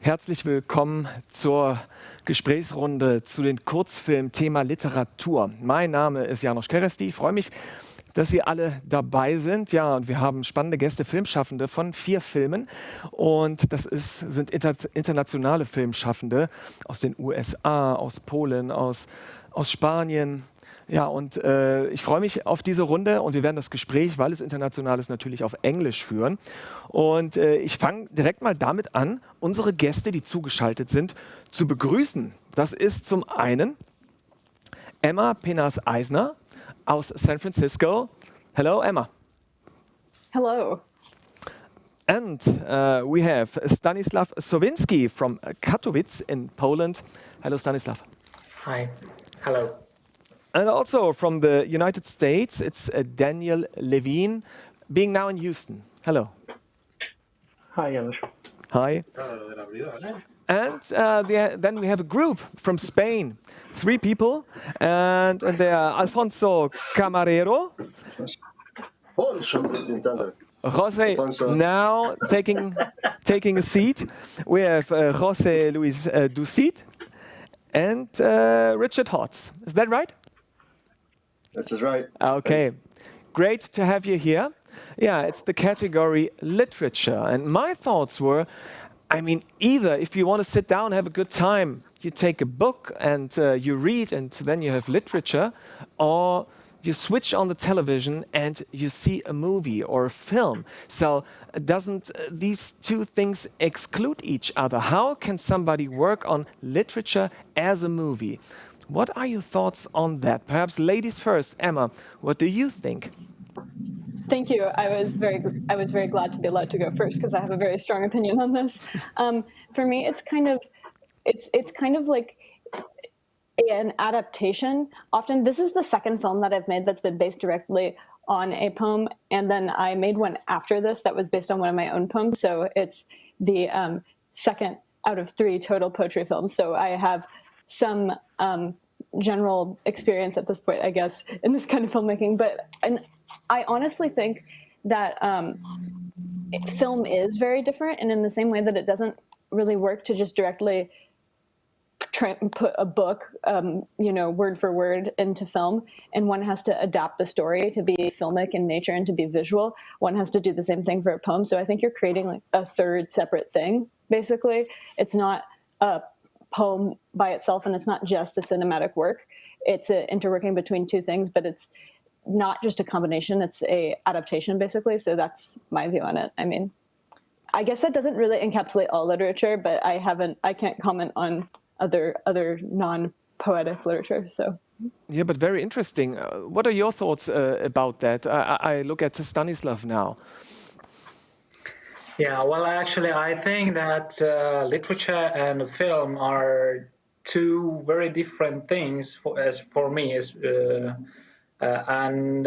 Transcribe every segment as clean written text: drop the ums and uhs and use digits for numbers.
Herzlich willkommen zur Gesprächsrunde zu den Kurzfilmen Thema Literatur. Mein Name ist János Kereszti. Ich freue mich, dass Sie alle dabei sind. Ja, und wir haben spannende Gäste, Filmschaffende von 4 Filmen. Und das sind internationale Filmschaffende aus den USA, aus Polen, aus Spanien. Ja, und ich freue mich auf diese Runde und wir werden das Gespräch, weil es international ist, natürlich auf Englisch führen. Und ich fange direkt mal damit an, unsere Gäste, die zugeschaltet sind, zu begrüßen. Das ist zum einen Emma Penas-Eisner aus San Francisco. Hello, Emma. Hello. And we have Stanislav Sowinski from Katowice in Poland. Hello, Stanislav. Hi. Hello. And also from the United States, it's Daniel Levine, being now in Houston. Hello. Hi, János. Hi. And then we have a group from Spain, 3 people, and they are Alfonso Camarero, José now taking a seat. We have José Luis Ducit and Richard Hotz. Is that right? That's right. Okay, great to have you here. Yeah, it's the category literature. And my thoughts were, I mean, either if you want to sit down and have a good time, you take a book and you read and then you have literature, or you switch on the television and you see a movie or a film. So doesn't these 2 things exclude each other? How can somebody work on literature as a movie? What are your thoughts on that? Perhaps ladies first. Emma, what do you think? Thank you. I was very glad to be allowed to go first because I have a very strong opinion on this. For me, it's kind of like an adaptation. Often, this is the second film that I've made that's been based directly on a poem, and then I made one after this that was based on one of my own poems. So it's the second out of 3 total poetry films. So I have some general experience at this point, I guess, in this kind of filmmaking. And I honestly think that film is very different, and in the same way that it doesn't really work to just directly put a book, word for word into film, and one has to adapt the story to be filmic in nature and to be visual. One has to do the same thing for a poem. So I think you're creating like a third separate thing, basically. It's not a poem by itself, and it's not just a cinematic work. It's an interworking between 2 things, but it's not just a combination, it's a adaptation, basically. So that's my view on it. I mean, I guess that doesn't really encapsulate all literature, but I can't comment on other non-poetic literature. So yeah, but very interesting. What are your thoughts about that? I look at Stanislav now. Yeah, well, actually, I think that literature and film are 2 very different things for me. And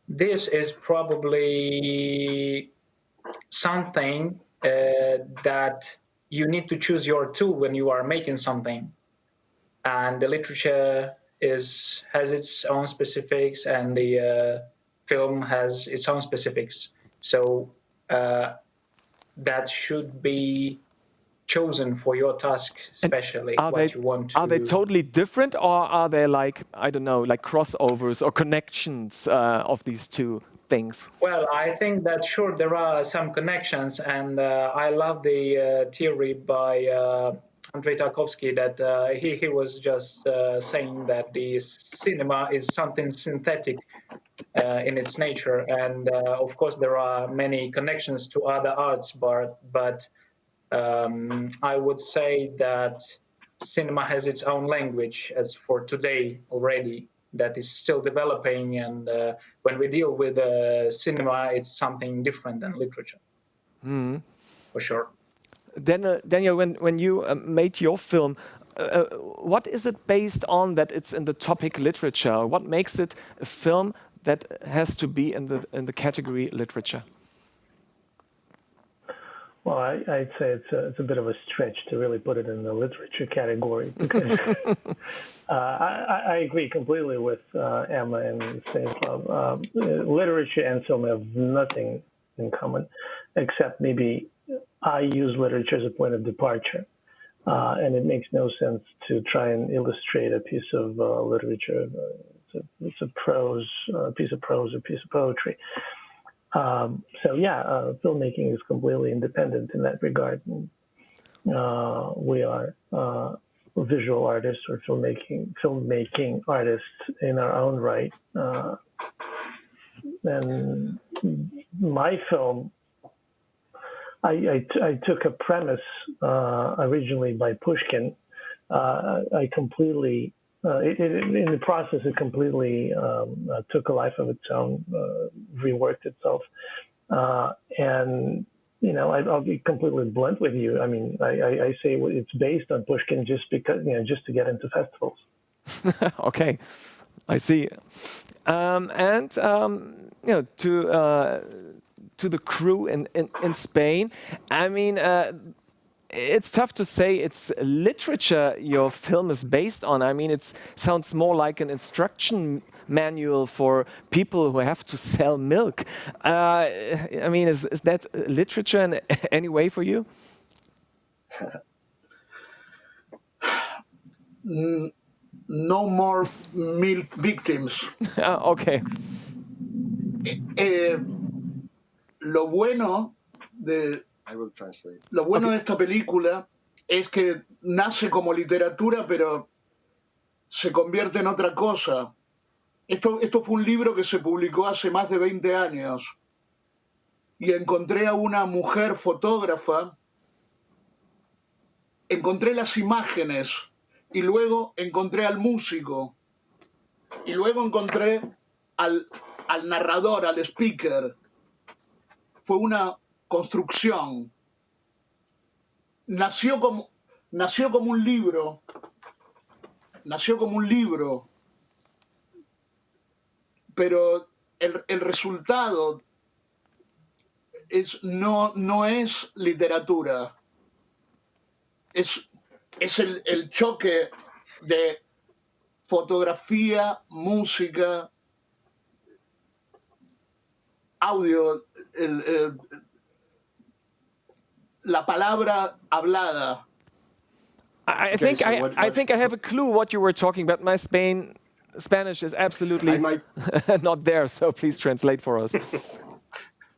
this is probably something that you need to choose your tool when you are making something. And the literature has its own specifics, and the film has its own specifics. So that should be chosen for your task, especially what you want to. Are they totally different, or are they like, I don't know, like crossovers or connections of these 2 things? Well, I think that sure there are some connections, and I love the theory by Andrei Tarkovsky that he was just saying that the cinema is something synthetic in its nature, and of course there are many connections to other arts, but I would say that cinema has its own language as for today already, that is still developing, and when we deal with cinema, it's something different than literature. For sure. Daniel, when you made your film, what is it based on that it's in the topic literature? What makes it a film that has to be in the category literature? Well, I'd say it's a bit of a stretch to really put it in the literature category, because I agree completely with Emma and Stanislav. Literature and film have nothing in common, except maybe I use literature as a point of departure. And it makes no sense to try and illustrate a piece of literature. It's a prose, a piece of prose, a piece of poetry. Filmmaking is completely independent in that regard. We are visual artists or filmmaking artists in our own right. And my film, I took a premise originally by Pushkin. I completely, in the process, it completely took a life of its own, reworked itself. And, you know, I'll be completely blunt with you. I mean, I say it's based on Pushkin just because, you know, just to get into festivals. Okay, I see. You know, to the crew in Spain, I mean, it's tough to say it's literature your film is based on. I mean, it sounds more like an instruction manual for people who have to sell milk. I mean, is that literature in any way for you? No more milk victims. Okay. Lo bueno de esta película es que nace como literatura, pero se convierte en otra cosa. Esto fue un libro que se publicó hace más de 20 años y encontré a una mujer fotógrafa, encontré las imágenes y luego encontré al músico y luego encontré al narrador, al speaker. Fue una construcción. Nació como un libro. Pero el resultado no es literatura. Es el choque de fotografía, música, audio, la palabra hablada. I think I have a clue what you were talking about. My Spanish is absolutely not there, so please translate for us.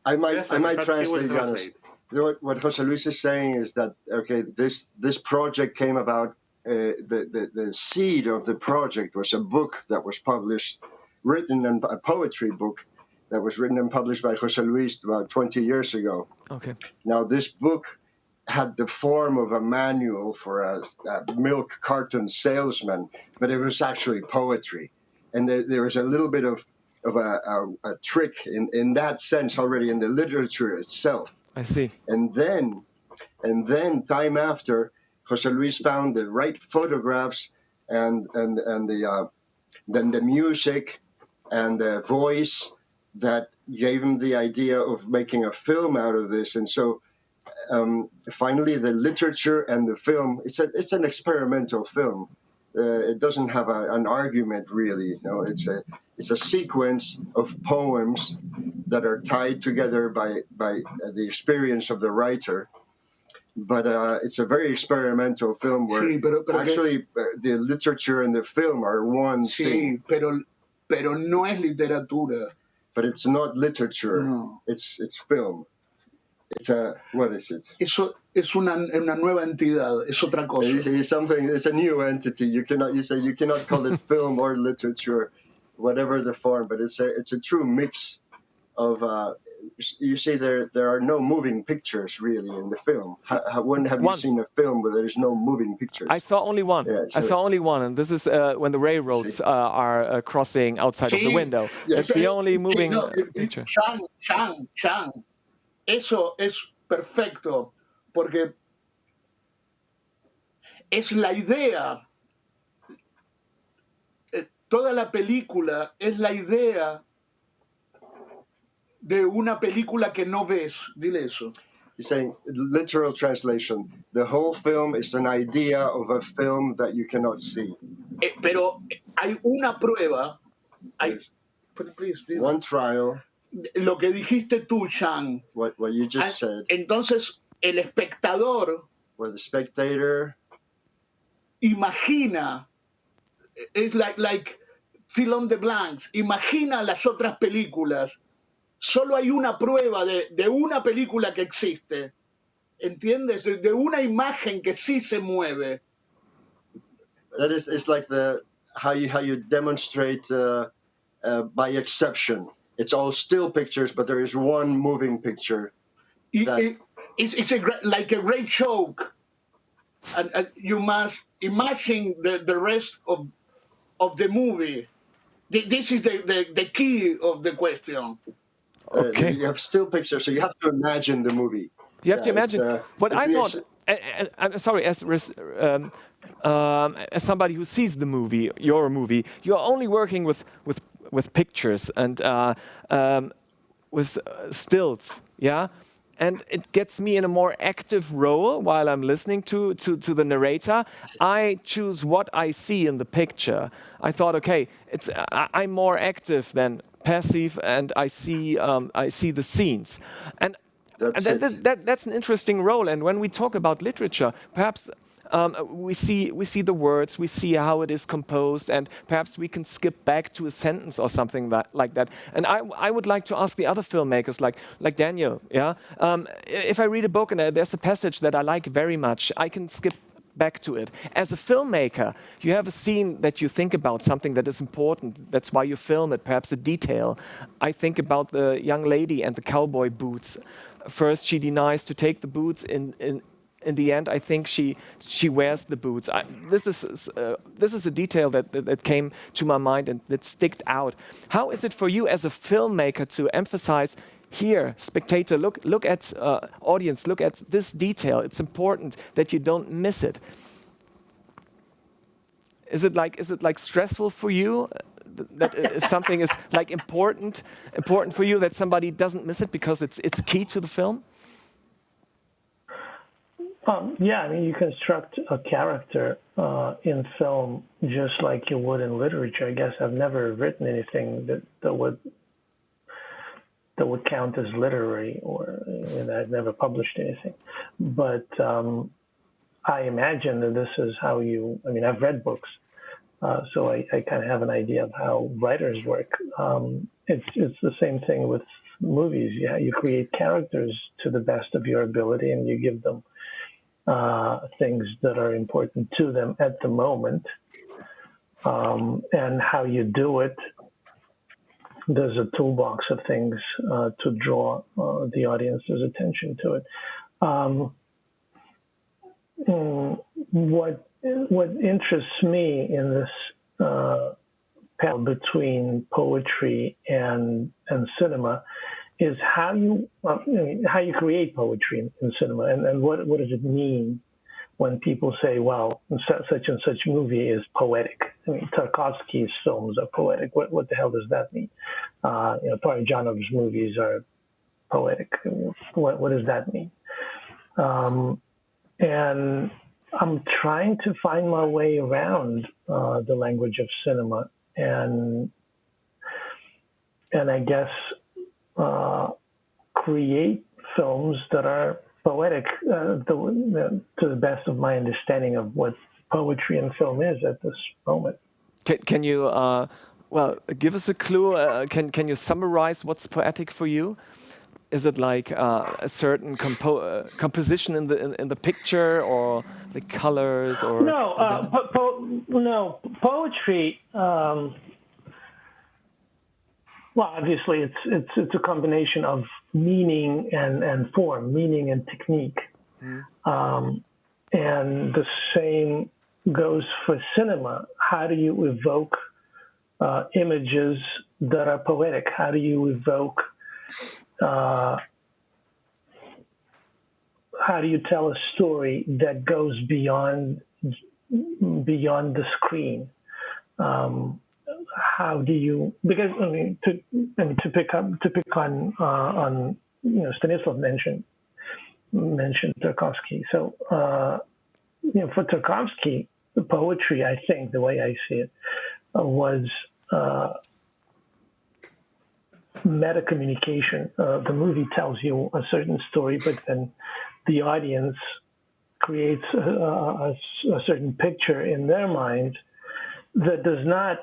I might translate, János. What José Luis is saying is that, okay, this project came about, the seed of the project was a book that was published, written, and a poetry book that was written and published by José Luis about 20 years ago. Okay. Now, this book had the form of a manual for a milk carton salesman, but it was actually poetry. And there was a little bit of a trick in that sense already in the literature itself. I see. And then time after, José Luis found the right photographs and then the music and the voice that gave him the idea of making a film out of this. And so finally the literature and the film, it's an experimental film. It doesn't have an argument really. You know, it's a sequence of poems that are tied together by the experience of the writer. But it's a very experimental film where actually the literature and the film are one thing. Pero no es literatura. But it's not literature. No. It's film. It's what is it? Eso es una nueva entidad. Es otra cosa. It's a new entity. You cannot call it film or literature, whatever the form. But it's a true mix of. You see, there are no moving pictures really in the film. When have you seen a film where there is no moving pictures? I saw only one. Yeah, I saw only one, and this is when the railroads are crossing outside of the window. That's the only moving picture. Chan. Eso es perfecto, porque es la idea. Toda la película es la idea de una película que no ves. Dile eso. He's saying, literal translation, the whole film is an idea of a film that you cannot see. Pero hay una prueba. One trial. Lo que dijiste tú, Chan. What you just said. Entonces, el espectador, where the spectator imagina, es like fill in the blanks, imagina las otras películas. Solo hay una prueba de una película que existe, ¿entiendes? De una imagen que sí se mueve. that is, it's like how you demonstrate by exception. It's all still pictures, but there is one moving picture. It's like a great joke, and you must imagine the rest of the movie. This is the key of the question. Okay. You have still pictures, so you have to imagine the movie. You have to imagine. What I thought, I'm sorry, as somebody who sees the movie, your movie, you're only working with pictures and with stills, yeah? And it gets me in a more active role while I'm listening to the narrator. I choose what I see in the picture. I thought, okay, I'm more active than passive, and I see the scenes. And that's an interesting role. And when we talk about literature, perhaps we see the words, we see how it is composed, and perhaps we can skip back to a sentence or something like that. And I would like to ask the other filmmakers, like Daniel, yeah. If I read a book and there's a passage that I like very much, I can skip back to it. As a filmmaker, you have a scene that you think about, something that is important. That's why you film it, perhaps a detail. I think about the young lady and the cowboy boots. First, she denies to take the boots. In the end, I think she wears the boots. This is a detail that came to my mind and that sticked out. How is it for you as a filmmaker to emphasize here, spectator, look at audience, look at this detail. It's important that you don't miss it. Is it like stressful for you that if something is like important for you that somebody doesn't miss it because it's key to the film? Yeah, I mean, you construct a character in film just like you would in literature. I guess I've never written anything that would count as literary, and I've never published anything. But I imagine that this is how I've read books, so I kind of have an idea of how writers work. It's the same thing with movies. You create characters to the best of your ability, and you give them things that are important to them at the moment, and how you do it. There's a toolbox of things to draw the audience's attention to it. What interests me in this panel between poetry and cinema is how you create poetry in cinema, and what does it mean when people say, well, such and such movie is poetic. I mean, Tarkovsky's films are poetic. What the hell does that mean? Parmigiano's movies are poetic. I mean, what does that mean? And I'm trying to find my way around the language of cinema, and I guess create films that are poetic to the best of my understanding of what poetry and film is at this moment. Can you give us a clue? Can you summarize what's poetic for you? Is it like a certain composition in the picture, or the colors, or no? Poetry. Well, obviously, it's a combination of meaning and form, meaning and technique, and the same goes for cinema. How do you evoke images that are poetic? How do you evoke? How do you tell a story that goes beyond the screen? How do you? Because to pick on Stanislav mentioned Tarkovsky. So for Tarkovsky, the poetry, I think the way I see it, was meta communication. The movie tells you a certain story, but then the audience creates a certain picture in their mind that does not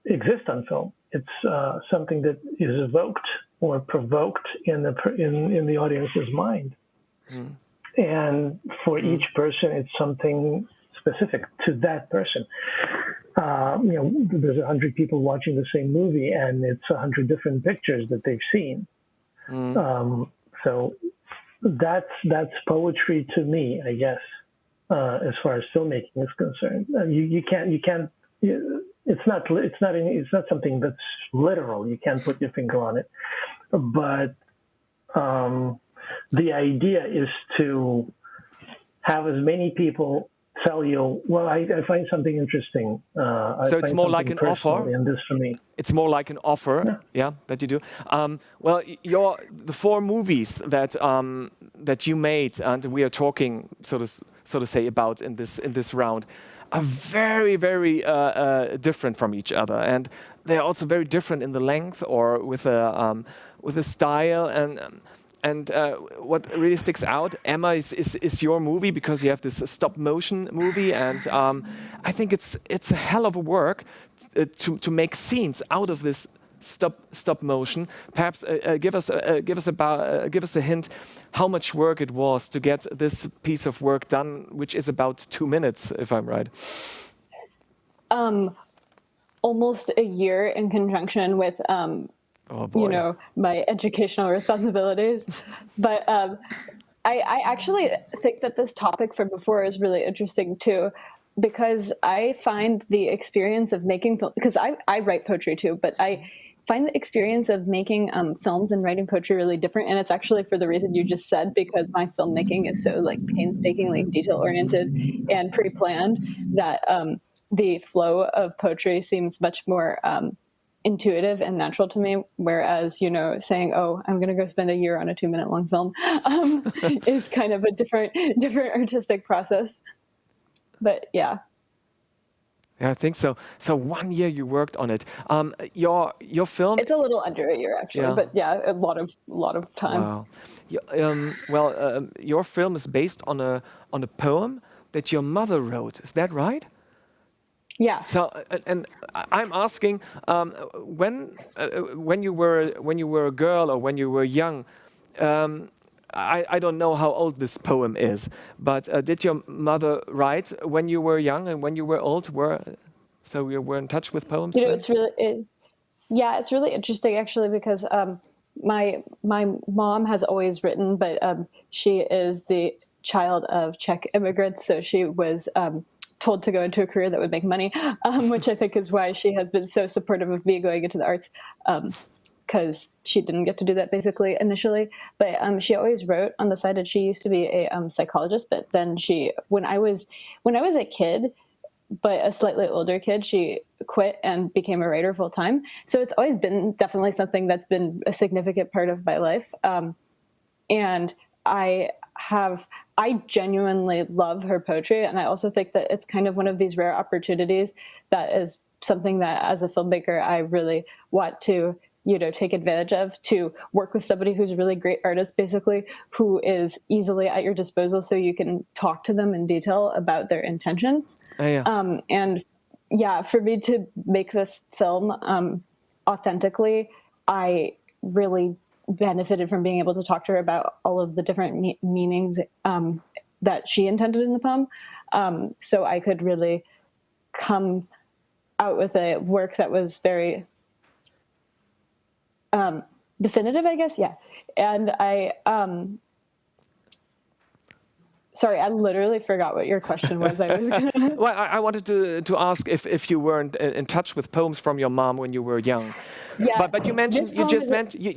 exist on film. It's something that is evoked or provoked in the audience's mind. Mm. And for each person, it's something specific to that person. There's 100 people watching the same movie, and it's 100 different pictures that they've seen. Mm. So that's poetry to me, I guess, as far as filmmaking is concerned. You can't. It's not something that's literal. You can't put your finger on it, but the idea is to have as many people tell you, well, I find something interesting. So it's more like an offer. And this for me. It's more like an offer, yeah, that you do. Well, the 4 movies that you made and we are talking, so to say, about in this round, are very, very different from each other, and they're also very different in the length or with a style and what really sticks out. Emma is your movie because you have this stop motion movie, and I think it's a hell of a work to make scenes out of this stop motion. Perhaps give us a hint how much work it was to get this piece of work done, which is about 2 minutes, if I'm right. Almost a year in conjunction with my educational responsibilities. But I actually think that this topic from before is really interesting too, because I find the experience of making film, because I write poetry too, but I find the experience of making films and writing poetry really different. And it's actually for the reason you just said, because my filmmaking is so painstakingly detail-oriented and pre-planned that the flow of poetry seems much more intuitive and natural to me. Whereas, saying, oh, I'm going to go spend a year on a 2-minute long film is kind of a different artistic process. But yeah. Yeah, I think so. So 1 year you worked on it. Your film. It's a little under a year actually, but yeah, a lot of time. Wow. Your film is based on a poem that your mother wrote. Is that right? Yeah. So, and I'm asking, when you were a girl or when you were young, I don't know how old this poem is, but did your mother write when you were young and when you were old? So you were in touch with poems? It's really interesting actually, because my mom has always written, but she is the child of Czech immigrants, so she was told to go into a career that would make money, which I think is why she has been so supportive of me going into the arts. Because she didn't get to do that basically initially, but she always wrote on the side. And she used to be a psychologist, but then when I was a kid, but a slightly older kid, she quit and became a writer full time. So it's always been definitely something that's been a significant part of my life. And I genuinely love her poetry, and I also think that it's kind of one of these rare opportunities that is something that, as a filmmaker, I really want to take advantage of, to work with somebody who's a really great artist, basically, who is easily at your disposal, so you can talk to them in detail about their intentions. Oh, yeah. And yeah, for me to make this film authentically, I really benefited from being able to talk to her about all of the different meanings that she intended in the poem. So I could really come out with a work that was very definitive, I guess. Yeah. And sorry, I literally forgot what your question was. Well, I wanted to ask if you weren't in touch with poems from your mom when you were young. Yeah, but you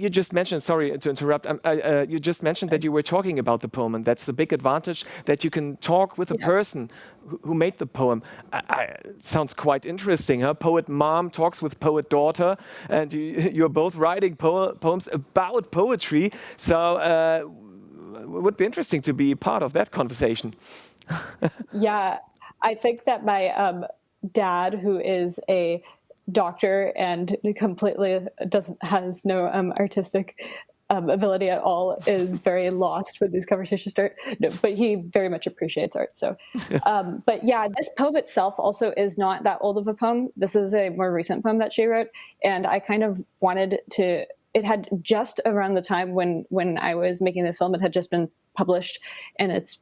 just mentioned. Sorry to interrupt. You just mentioned that you were talking about the poem, and that's the big advantage, that you can talk with a person who made the poem. Sounds quite interesting, huh? Poet mom talks with poet daughter, and you're both writing poems about poetry. So it would be interesting to be part of that conversation. Yeah, I think that my dad, who is a doctor and completely has no artistic ability at all is very lost when these conversations start. No, but he very much appreciates art. So, but yeah, this poem itself also is not that old of a poem. This is a more recent poem that she wrote, and I kind of wanted to. It had just around the time when I was making this film, it had just been published in its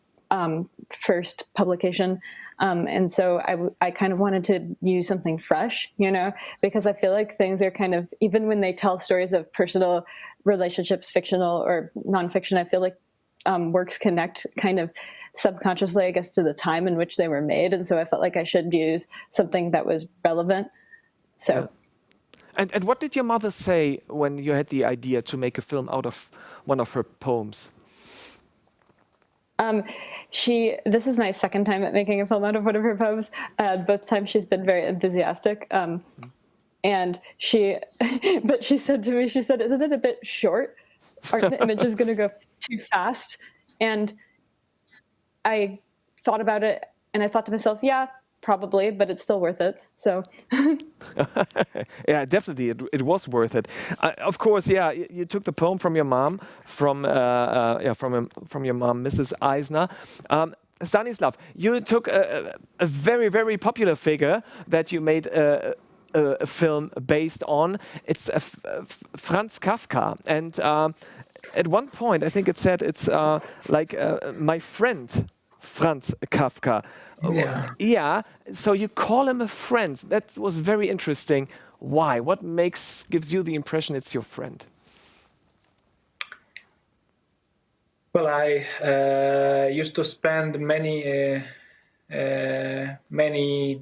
first publication. And so I kind of wanted to use something fresh, because I feel like things are kind of, even when they tell stories of personal relationships, fictional or nonfiction, I feel like works connect kind of subconsciously, I guess, to the time in which they were made. And so I felt like I should use something that was relevant. So. Yeah. And what did your mother say when you had the idea to make a film out of one of her poems? This is my second time at making a film out of one of her poems. Both times she's been very enthusiastic. And but she said to me, isn't it a bit short? Aren't the images going to go too fast? And I thought about it and I thought to myself, yeah, probably, but it's still worth it. So, yeah, definitely, it was worth it. Of course, yeah. You took the poem from your mom, from your mom, Mrs. Eisner. Stanislav, you took a very, very popular figure that you made a film based on. It's Franz Kafka, and at one point, I think it said it's my friend Franz Kafka. Yeah. Yeah. So you call him a friend. That was very interesting. Why? What gives you the impression it's your friend? Well, I used to spend many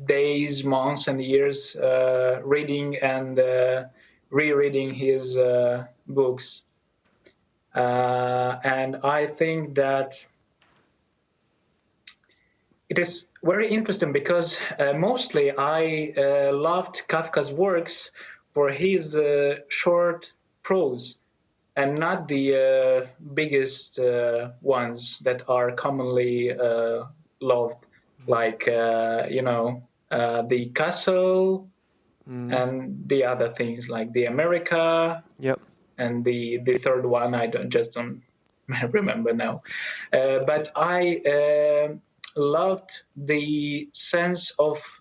days, months, and years reading and rereading his books, and I think that it is very interesting because mostly I loved Kafka's works for his short prose and not the biggest ones that are commonly loved, like, The Castle and the other things like The America. Yep. And the third one, I don't remember now. But I loved the sense of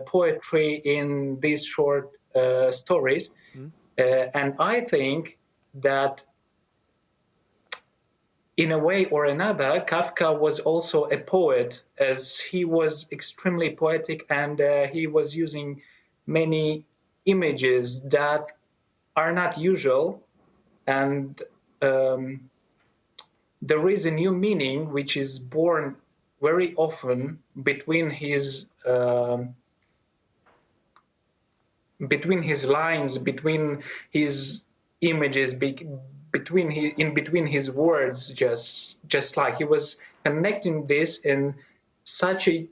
poetry in these short stories. And I think that in a way or another, Kafka was also a poet, as he was extremely poetic and he was using many images that are not usual. And there is a new meaning which is born very often between his lines, between his images, between his words, just like he was connecting this in such a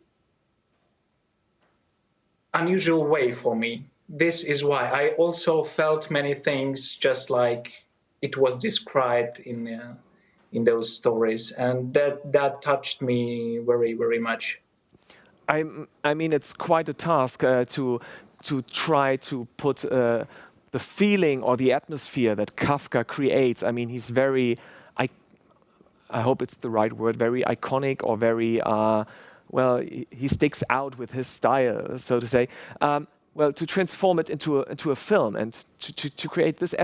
unusual way for me. This is why I also felt many things just like it was described in those stories, and that touched me very, very much. I mean, it's quite a task to try to put the feeling or the atmosphere that Kafka creates. I mean, he's very, I hope it's the right word, very iconic or very, he sticks out with his style, so to say. To transform it into a film and to create this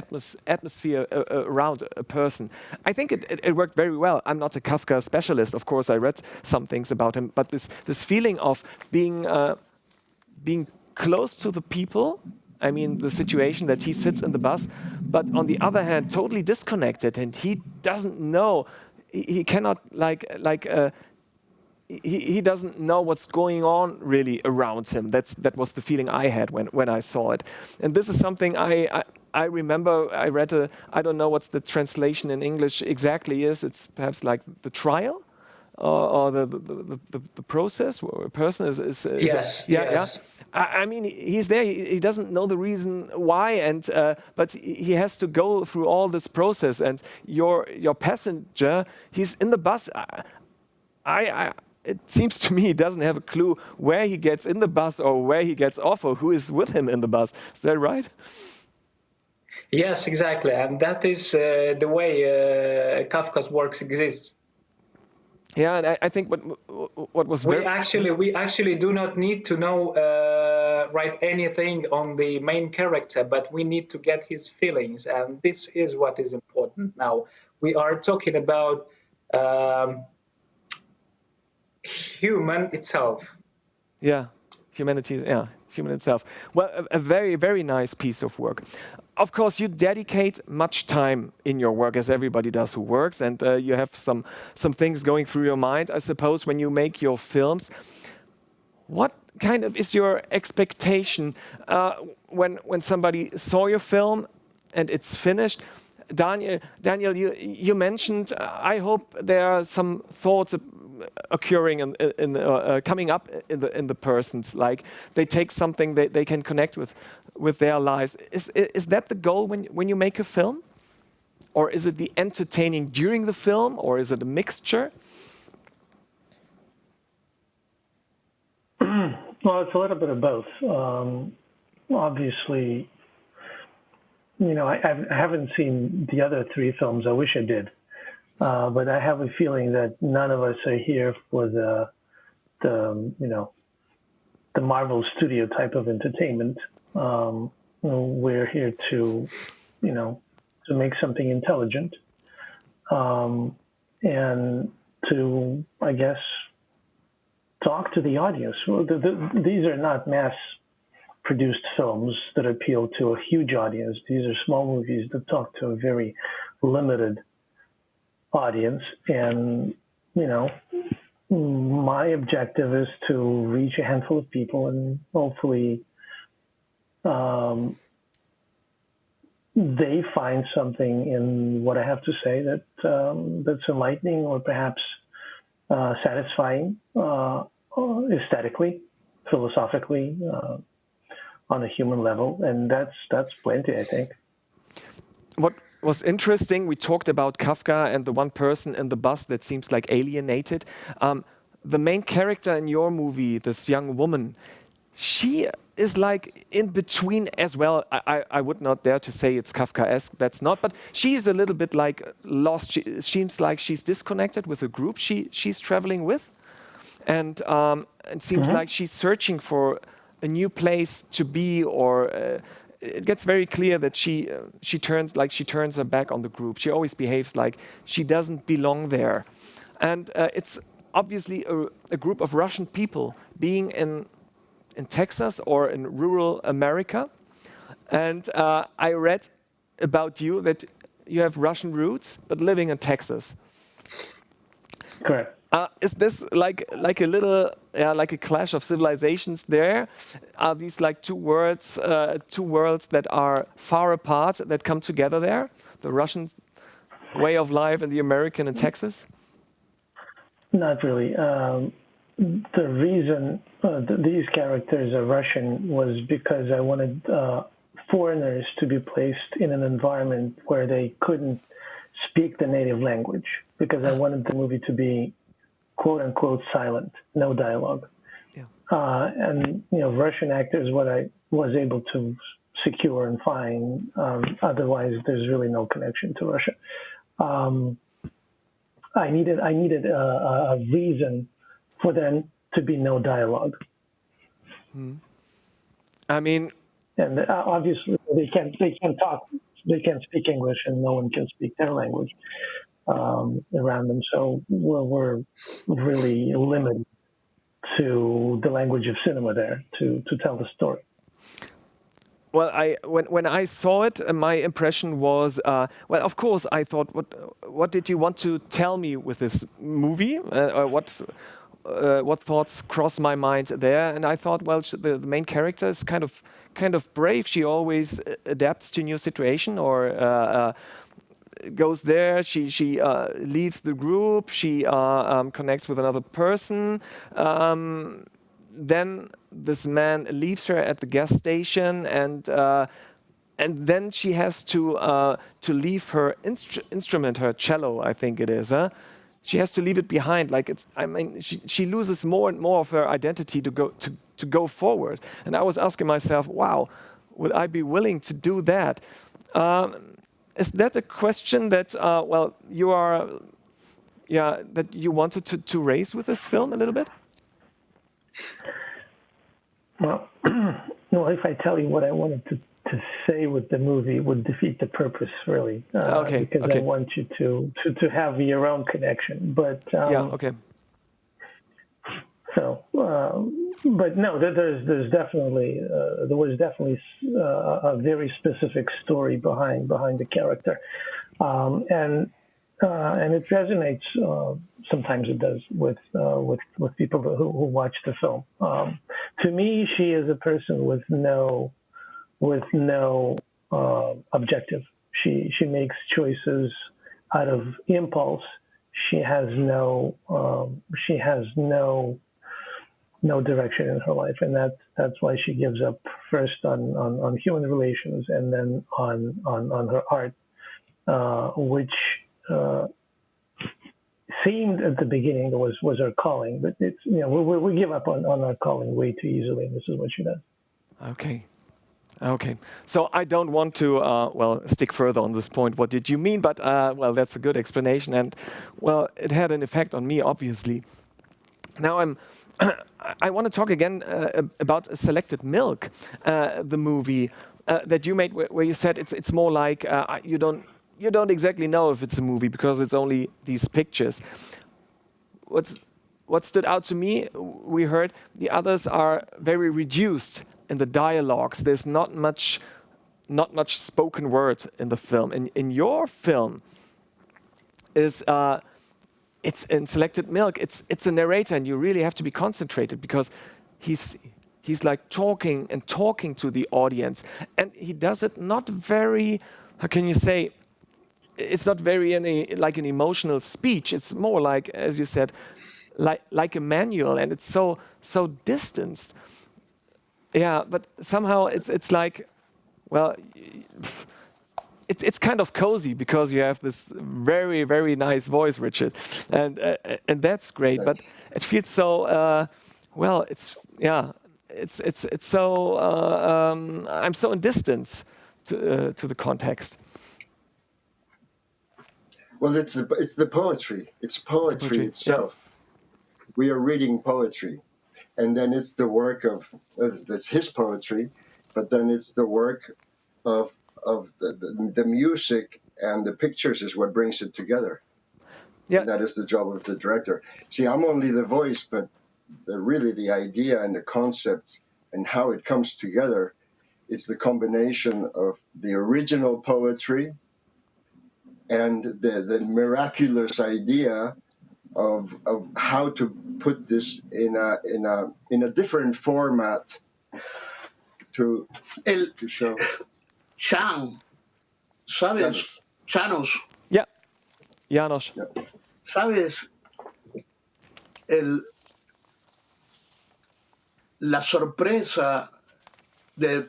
atmosphere around a person. I think it worked very well. I'm not a Kafka specialist. Of course, I read some things about him, but this feeling of being close to the people, I mean, the situation that he sits in the bus, but on the other hand, totally disconnected, and he doesn't know, he cannot he doesn't know what's going on really around him. That was the feeling I had when I saw it. And this is something I remember. I read I don't know what's the translation in English exactly is. It's perhaps like the trial or the process where a person is yes. Yeah. I mean, he's there. He doesn't know the reason why, and but he has to go through all this process. And your passenger, he's in the bus. It seems to me he doesn't have a clue where he gets in the bus or where he gets off or who is with him in the bus. Is that right? Yes, exactly, and that is the way Kafka's works exist. Yeah, and I think what was we actually do not need to know write anything on the main character, but we need to get his feelings, and this is what is important. Now we are talking about human itself. Yeah, humanity. Yeah, human itself. Well, a very, very nice piece of work. Of course, you dedicate much time in your work, as everybody does who works, and you have some things going through your mind, I suppose, when you make your films. What kind of is your expectation when somebody saw your film and it's finished? Daniel, you mentioned, I hope there are some thoughts occurring coming up in the persons, like they take something they can connect with their lives. Is that the goal when you make a film? Or is it the entertaining during the film, or is it a mixture? Well, it's a little bit of both. Obviously, I haven't seen the other three films. I wish I did. But I have a feeling that none of us are here for the Marvel studio type of entertainment. We're here to make something intelligent, and to, I guess, talk to the audience. These are not mass-produced films that appeal to a huge audience. These are small movies that talk to a very limited audience, and my objective is to reach a handful of people, and hopefully they find something in what I have to say that's enlightening, or perhaps satisfying, aesthetically, philosophically, on a human level, and that's plenty, I think. What was interesting, we talked about Kafka and the one person in the bus that seems like alienated. The main character in your movie, this young woman, she is like in between as well. I would not dare to say it's Kafkaesque, that's not, but she's a little bit like lost. She seems like she's disconnected with the group she's traveling with, and it seems like she's searching for a new place to be, or it gets very clear that she turns her back on the group. She always behaves like she doesn't belong there, and it's obviously a group of Russian people being in Texas or in rural America. And I read about you that you have Russian roots, but living in Texas. Correct. Is this like a little, like a clash of civilizations there? Are these like two worlds that are far apart that come together there? The Russian way of life and the American in Texas? Not really. The reason these characters are Russian was because I wanted foreigners to be placed in an environment where they couldn't speak the native language, because I wanted the movie to be quote unquote silent, no dialogue. Yeah. And Russian actors, what I was able to secure and find. Otherwise, there's really no connection to Russia. I needed a reason for them to be no dialogue. I mean, and obviously they can't talk, they can't speak English, and no one can speak their language around them. So we're really limited to the language of cinema there to tell the story. Well, when I saw it, my impression was, well, of course, I thought, what did you want to tell me with this movie? What thoughts crossed my mind there? And I thought, well, the main character is kind of brave. She always adapts to new situation, or goes there. She leaves the group. She connects with another person. Then this man leaves her at the gas station, and then she has to leave her instrument, her cello, I think it is. She has to leave it behind. Like she loses more and more of her identity to go forward. And I was asking myself, wow, would I be willing to do that? Is that a question that, well, you are, that you wanted to raise with this film a little bit? Well, no, if I tell you what I wanted to say with the movie, it would defeat the purpose, really. Because I want you to have your own connection. But So, but no, there's definitely there was definitely a very specific story behind the character, and it resonates. Sometimes it does with people who watch the film. To me, she is a person with no objective. She makes choices out of impulse. She has no direction in her life, and that's why she gives up first on human relations and then on her art, which seemed at the beginning was her calling, but it's we give up on our calling way too easily, and this is what she does. Okay. So I don't want to stick further on this point. What did you mean? But well, that's a good explanation, and well, it had an effect on me, obviously. Now I want to talk again about Selected Milk, the movie that you made, where you said it's more like you don't exactly know if it's a movie because it's only these pictures. What stood out to me, we heard the others are very reduced in the dialogues. There's not much spoken word in the film. In your film is. It's in Selected Milk. It's a narrator, and you really have to be concentrated because he's like talking to the audience, and he does it not very. How can you say? It's not very like an emotional speech. It's more like, as you said, like a manual, and it's so distanced. Yeah, but somehow it's like, well. It's kind of cozy because you have this very, very nice voice, Richard, and that's great. But it feels so well. It's so I'm so in distance to the context. Well, it's the poetry. It's poetry itself. Yeah. We are reading poetry, and then it's the work of that's his poetry, but then it's the work of the music and the pictures is what brings it together. Yeah, and that is the job of the director. See, I'm only the voice, but really the idea and the concept and how it comes together, it's the combination of the original poetry and the miraculous idea of how to put this in a different format to show. ¿Sabes? János. Yeah, János. Yeah. ¿Sabes? La sorpresa del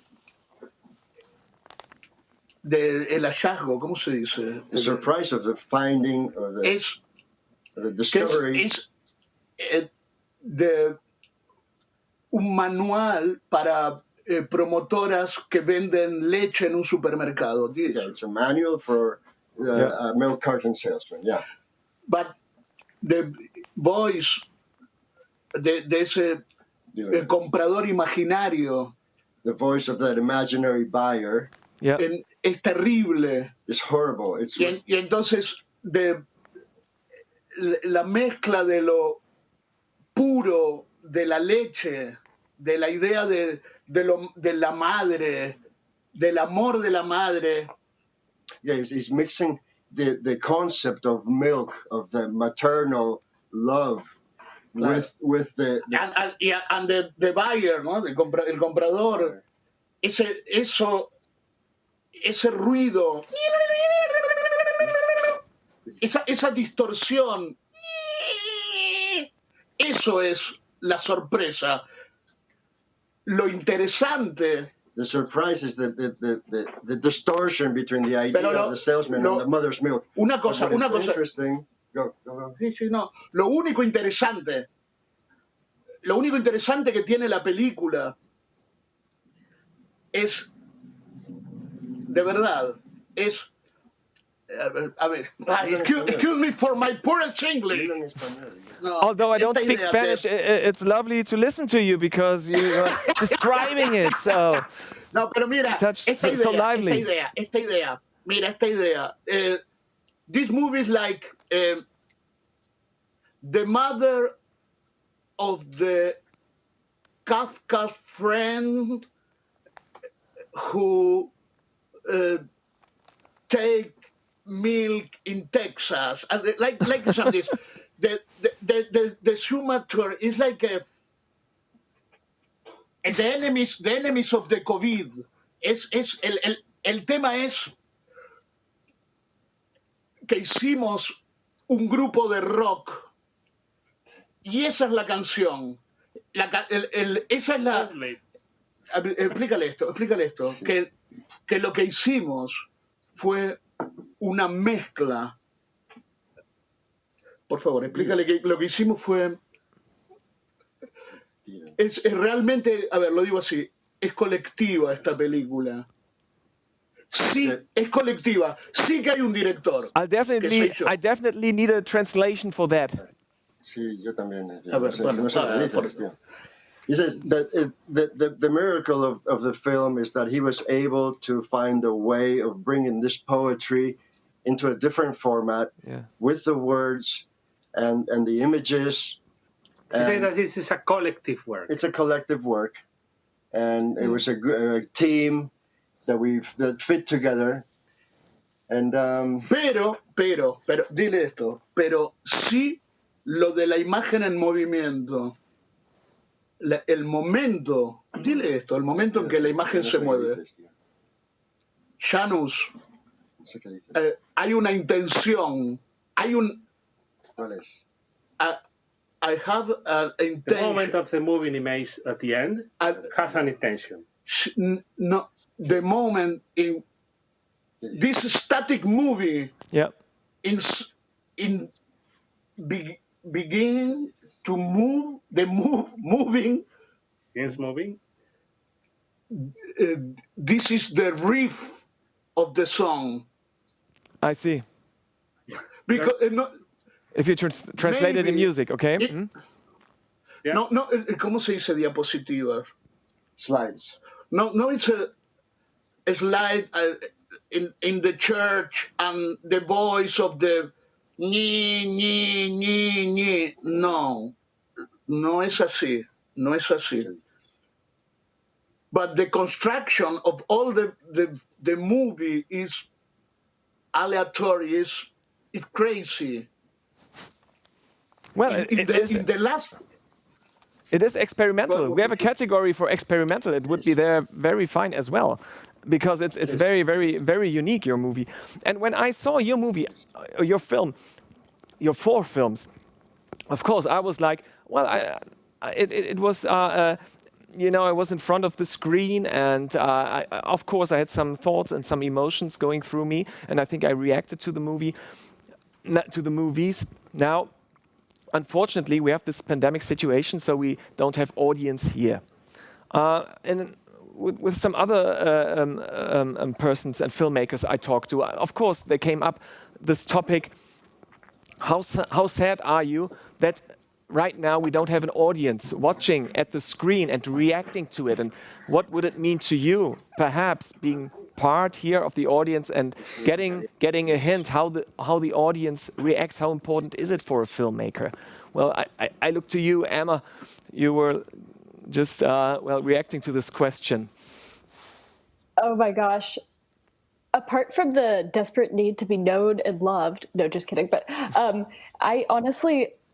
hallazgo, ¿cómo se dice? The surprise of the finding or the discovery. Es de un manual para promotoras que venden leche en un supermercado. Yeah, it's a manual for a milk carton salesman. Yeah. But the voice de ese comprador imaginario. The voice of that imaginary buyer. Yeah. Es terrible. It's horrible. Y entonces la mezcla de lo puro de la leche, de la idea de la madre, del amor de la madre. Yeah, he's mixing the concept of milk, of the maternal love, with the and the buyer, ¿no? El comprador. Ese ruido, esa distorsión, eso es la sorpresa. Lo interesante. The surprise is the distortion between the idea of the salesman and the mother's milk. Una cosa. Interesting. Go. Sí, no. Lo único interesante que tiene la película es, de verdad, es... A ver, excuse me for my poorest English. No, Although I don't esta speak idea Spanish, it's lovely to listen to you because you're describing it so. No, pero mira, Such- esta idea, so lively. esta idea, mira, esta idea. This movie is like the mother of the Kafka's friend who take milk in Texas, like some of this. The Schumacher is like the enemies of the COVID. El tema es que hicimos un grupo de rock y esa es la canción. Esa es la. Explícale esto. Que lo que hicimos fue una mezcla. Por favor, explícale que lo que hicimos fue... Es realmente, a ver, lo digo así, es colectiva esta película. Sí, es colectiva. Sí que hay un director. I definitely need a translation for that. Sí, yo también. A ver, He says that the miracle of the film is that he was able to find a way of bringing this poetry into a different format with the words and the images. He said that this is a collective work. It's a collective work, and it was a team that fit together. And pero, dile esto, pero sí lo de la imagen en movimiento. El momento, dile esto, el momento en que la imagen se mueve. János, hay una intención, hay un... ¿Cuál es? I have an intention. The moment of the moving image at the end has an intention. No, the moment in this static movie begin to move, moving. Yes, moving. This is the riff of the song. I see. Because If you translate it in music, okay? No, ¿cómo se dice diapositiva? Slides. No, it's a slide in the church and the voice of the ni. No es así. But the construction of all the movie is aleatory. It's crazy. Well, in the last. It is experimental. We have a category for experimental. It would be there very fine as well, because it's very, very, very unique, your movie. And when I saw your movie, your film, your 4 films, of course, I was like, well, it was, I was in front of the screen, and of course, I had some thoughts and some emotions going through me, and I think I reacted to the movies. Now, unfortunately, we have this pandemic situation, so we don't have audience here. And with some other persons and filmmakers I talked to, of course, they came up this topic, how sad are you that right now we don't have an audience watching at the screen and reacting to it, and what would it mean to you, perhaps being part here of the audience and getting a hint how the audience reacts, how important is it for a filmmaker? Well, I look to you, Emma. You were just reacting to this question. Oh my gosh. Apart from the desperate need to be known and loved, no, just kidding. But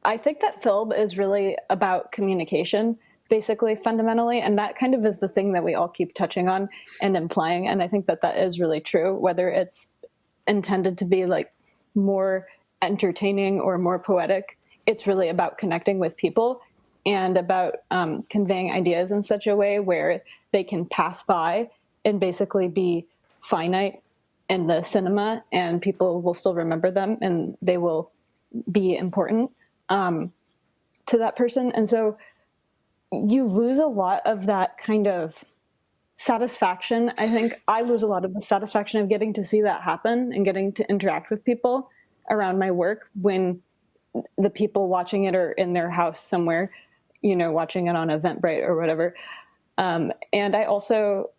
I think that film is really about communication, basically, fundamentally. And that kind of is the thing that we all keep touching on and implying. And I think that is really true, whether it's intended to be like more entertaining or more poetic. It's really about connecting with people and about conveying ideas in such a way where they can pass by and basically be finite in the cinema, and people will still remember them and they will be important to that person. And so you lose a lot of that kind of satisfaction. I think I lose a lot of the satisfaction of getting to see that happen and getting to interact with people around my work when the people watching it are in their house somewhere, you know, watching it on Eventbrite or whatever. And I also,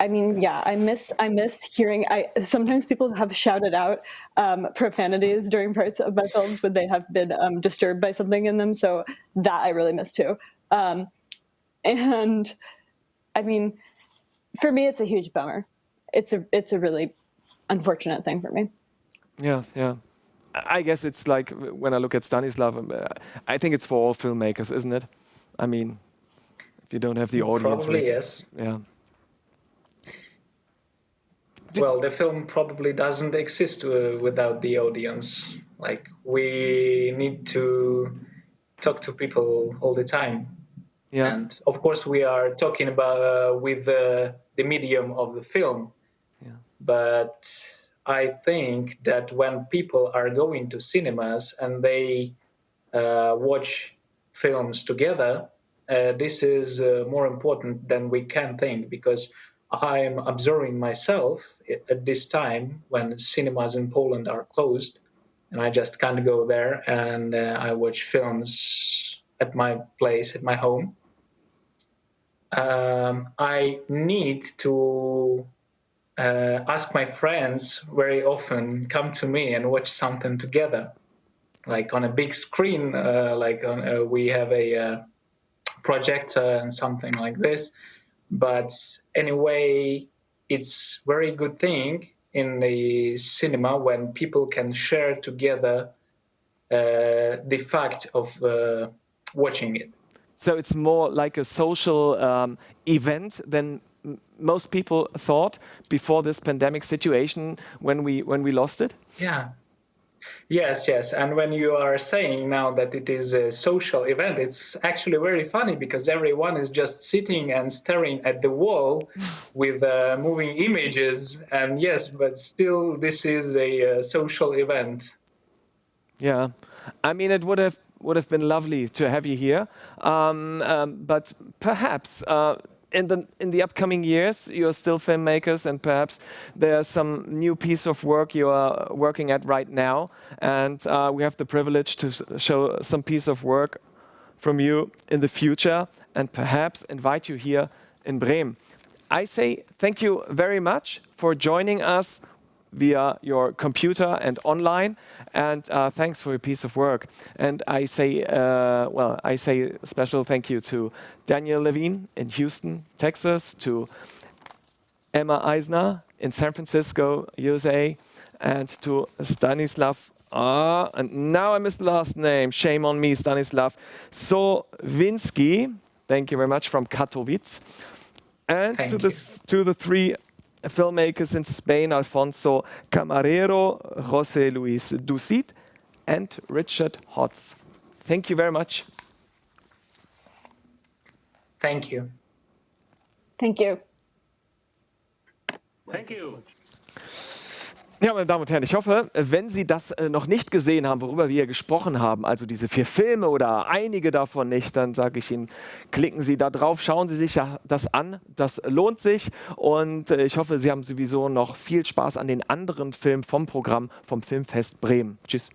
I mean, yeah, I miss hearing. Sometimes people have shouted out profanities during parts of my films when they have been disturbed by something in them. So that I really miss too. And I mean, for me, it's a huge bummer. It's a really unfortunate thing for me. Yeah, yeah. I guess it's like when I look at Stanislav, I think it's for all filmmakers, isn't it? I mean, if you don't have the audience. Probably, yes. Yeah. Well, the film probably doesn't exist without the audience. Like, we need to talk to people all the time. Yeah. And of course, we are talking about with the medium of the film. Yeah. But I think that when people are going to cinemas and they watch films together, this is more important than we can think, because I'm observing myself at this time when cinemas in Poland are closed, and I just can't go there, and I watch films at my place, at my home. I need to ask my friends very often, come to me and watch something together, like on a big screen, like on, we have a projector and something like this. But anyway, it's very good thing in the cinema when people can share together the fact of watching it. So it's more like a social event than most people thought before this pandemic situation when we lost it? Yeah. Yes. And when you are saying now that it is a social event, it's actually very funny because everyone is just sitting and staring at the wall with moving images. And yes, but still this is a social event. Yeah. I mean, it would have been lovely to have you here. But perhaps in the upcoming years, you're still filmmakers, and perhaps there's some new piece of work you are working at right now, and we have the privilege to show some piece of work from you in the future, and perhaps invite you here in Bremen. I say thank you very much for joining us via your computer and online, and thanks for your piece of work. And I say special thank you to Daniel Levine in Houston, Texas, to Emma Eisner in San Francisco, USA, and to Stanislav, and now I missed the last name, shame on me, Stanislav Sowinski, thank you very much, from Katowice, and to the three filmmakers in Spain, Alfonso Camarero, José Luis Ducit, and Richard Hotz. Thank you very much. Thank you. Thank you. Thank you. Ja, meine Damen und Herren, ich hoffe, wenn Sie das noch nicht gesehen haben, worüber wir gesprochen haben, also diese 4 Filme oder einige davon nicht, dann sage ich Ihnen, klicken Sie da drauf, schauen Sie sich das an, das lohnt sich, und ich hoffe, Sie haben sowieso noch viel Spaß an den anderen Filmen vom Programm vom Filmfest Bremen. Tschüss.